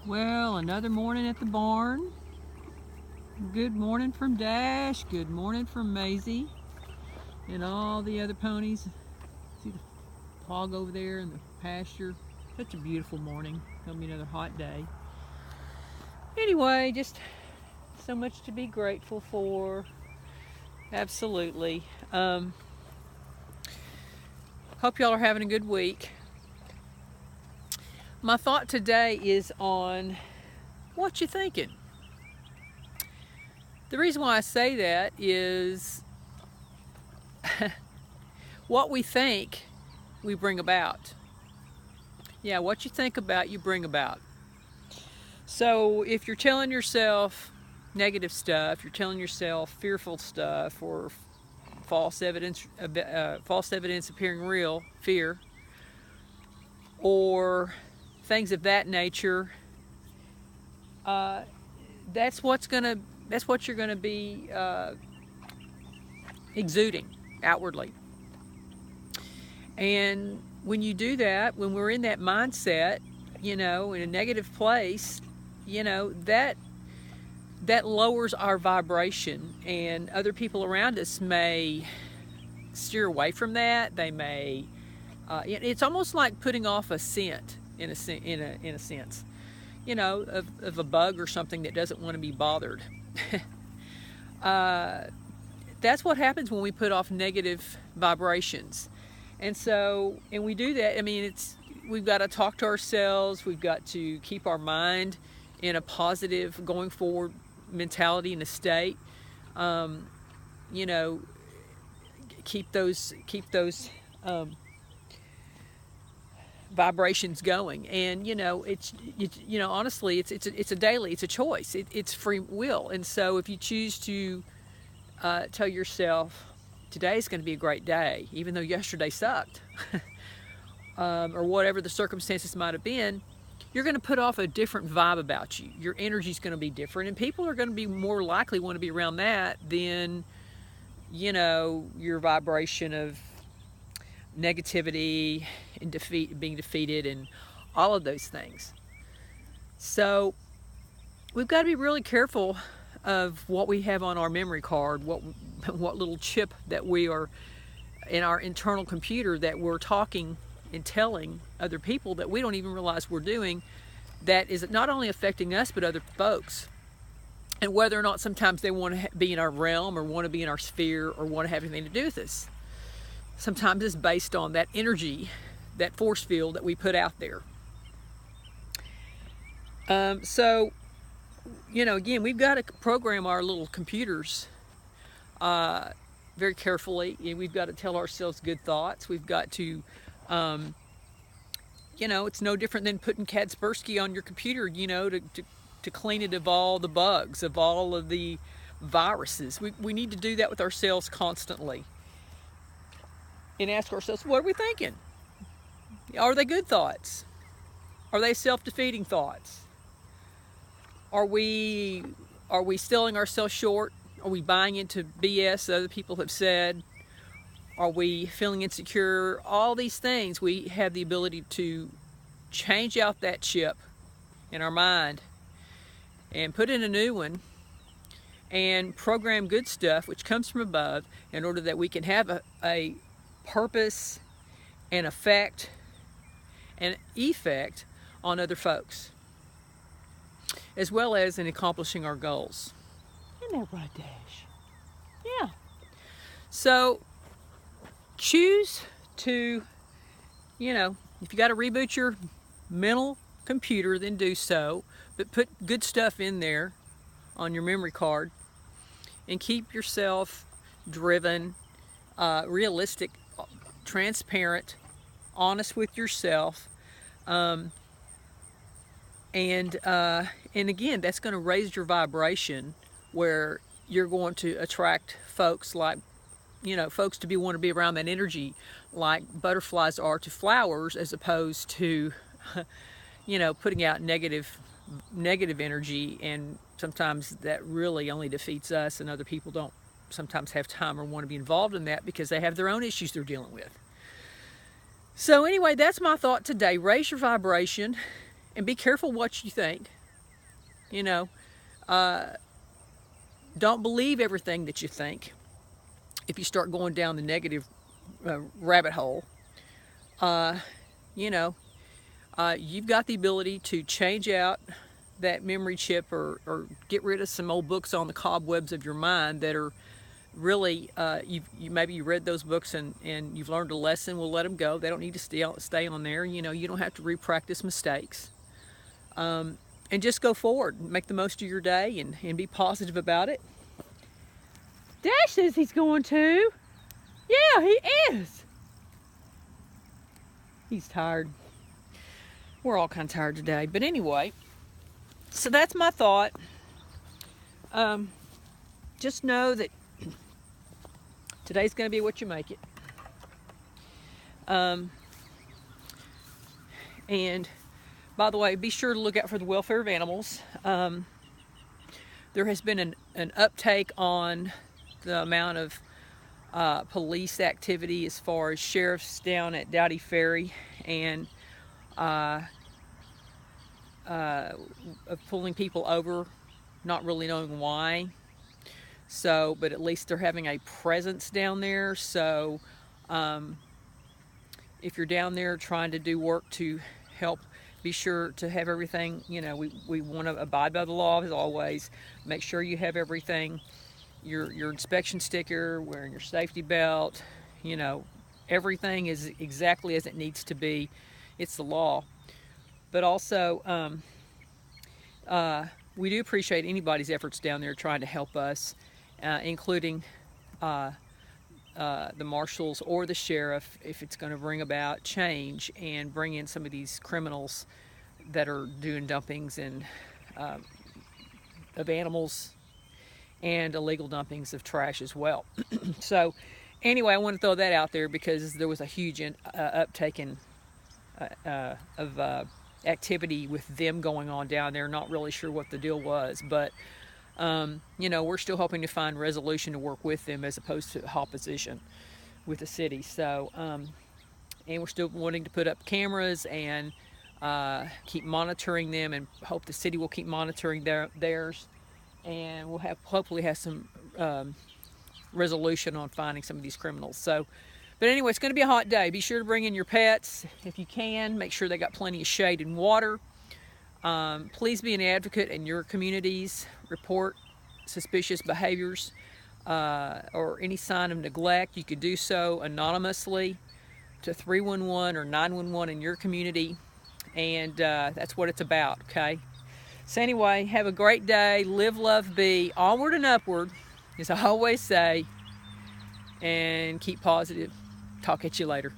Well, another morning at the barn. Good morning from Dash. Good morning from Maisie. And all the other ponies. See the hog over there in the pasture. Such a beautiful morning. Gonna be another hot day. Anyway, just so much to be grateful for. Absolutely. Hope y'all are having a good week. My thought today is on what you thinking. The reason why I say that is what we think we bring about. Yeah, what you think about, you bring about. So if you're telling yourself negative stuff, you're telling yourself fearful stuff, or false evidence appearing real, fear, or things of that nature, that's what you're gonna be exuding outwardly. And when you do that, when we're in that mindset, in a negative place, that lowers our vibration, and other people around us may steer away from that. They may, it's almost like putting off a scent in a sense, of a bug or something that doesn't want to be bothered. That's what happens when we put off negative vibrations. And we do that. I mean, we've got to talk to ourselves. We've got to keep our mind in a positive, going forward mentality and a state. Keep those vibrations going. And honestly, it's a daily, it's a choice. It's free will. And so if you choose to tell yourself, today's going to be a great day, even though yesterday sucked, or whatever the circumstances might have been, you're going to put off a different vibe about you. Your energy's going to be different, and people are going to be more likely want to be around that than, your vibration of negativity and being defeated and all of those things. So we've got to be really careful of what we have on our memory card, what little chip that we are in our internal computer that we're talking and telling other people that we don't even realize we're doing, that is not only affecting us but other folks. And whether or not sometimes they want to be in our realm or want to be in our sphere or want to have anything to do with us, sometimes it's based on that energy, that force field that we put out there. Again, we've got to program our little computers very carefully. We've got to tell ourselves good thoughts. We've got to, it's no different than putting Kaspersky on your computer, to clean it of all the bugs, of all of the viruses. We need to do that with ourselves constantly. And ask ourselves, what are we thinking? Are they good thoughts? Are they self-defeating thoughts? Are we selling ourselves short? Are we buying into BS that other people have said? Are we feeling insecure? All these things, we have the ability to change out that chip in our mind and put in a new one and program good stuff, which comes from above, in order that we can have a purpose and effect on other folks, as well as in accomplishing our goals. Isn't that right, Dash? Yeah. So choose to, if you got to reboot your mental computer, then do so, but put good stuff in there on your memory card and keep yourself driven, realistic, transparent, honest with yourself. And again, that's going to raise your vibration, where you're going to attract folks like, folks to want to be around that energy, like butterflies are to flowers, as opposed to, putting out negative energy. And sometimes that really only defeats us, and other people don't sometimes have time or want to be involved in that because they have their own issues they're dealing with. So anyway, that's my thought today. Raise your vibration and be careful what you think. You know, don't believe everything that you think. If you start going down the negative rabbit hole, you know, you've got the ability to change out that memory chip, or get rid of some old books on the cobwebs of your mind that are really, maybe you read those books and you've learned a lesson. We'll let them go. They don't need to stay on there. You know, you don't have to re-practice mistakes. And just go forward, make the most of your day, and be positive about it. Dash says he's going to. Yeah, he is. He's tired. We're all kind of tired today. But anyway, so that's my thought. Just know that today's going to be what you make it. And by the way, be sure to look out for the welfare of animals. There has been an uptake on the amount of police activity as far as sheriffs down at Dowdy Ferry, and of pulling people over, not really knowing why. So, but at least they're having a presence down there. So if you're down there trying to do work to help, be sure to have everything. You know, we want to abide by the law as always. Make sure you have everything, your inspection sticker, wearing your safety belt, you know, everything is exactly as it needs to be. It's the law. But also, we do appreciate anybody's efforts down there trying to help us, including the marshals or the sheriff, if it's going to bring about change and bring in some of these criminals that are doing dumpings and of animals, and illegal dumpings of trash as well. So anyway, I want to throw that out there because there was a huge uptake in of activity with them going on down there. Not really sure what the deal was, but you know, we're still hoping to find resolution to work with them as opposed to opposition with the city. So and we're still wanting to put up cameras and keep monitoring them, and hope the city will keep monitoring theirs, and we'll hopefully have some resolution on finding some of these criminals. So, but anyway, it's going to be a hot day. Be sure to bring in your pets if you can. Make sure they got plenty of shade and water. Please be an advocate in your communities. Report suspicious behaviors or any sign of neglect. You could do so anonymously to 311 or 911 in your community, and that's what it's about, okay? So anyway, have a great day. Live, love, be. Onward and upward, as I always say, and keep positive. Talk at you later.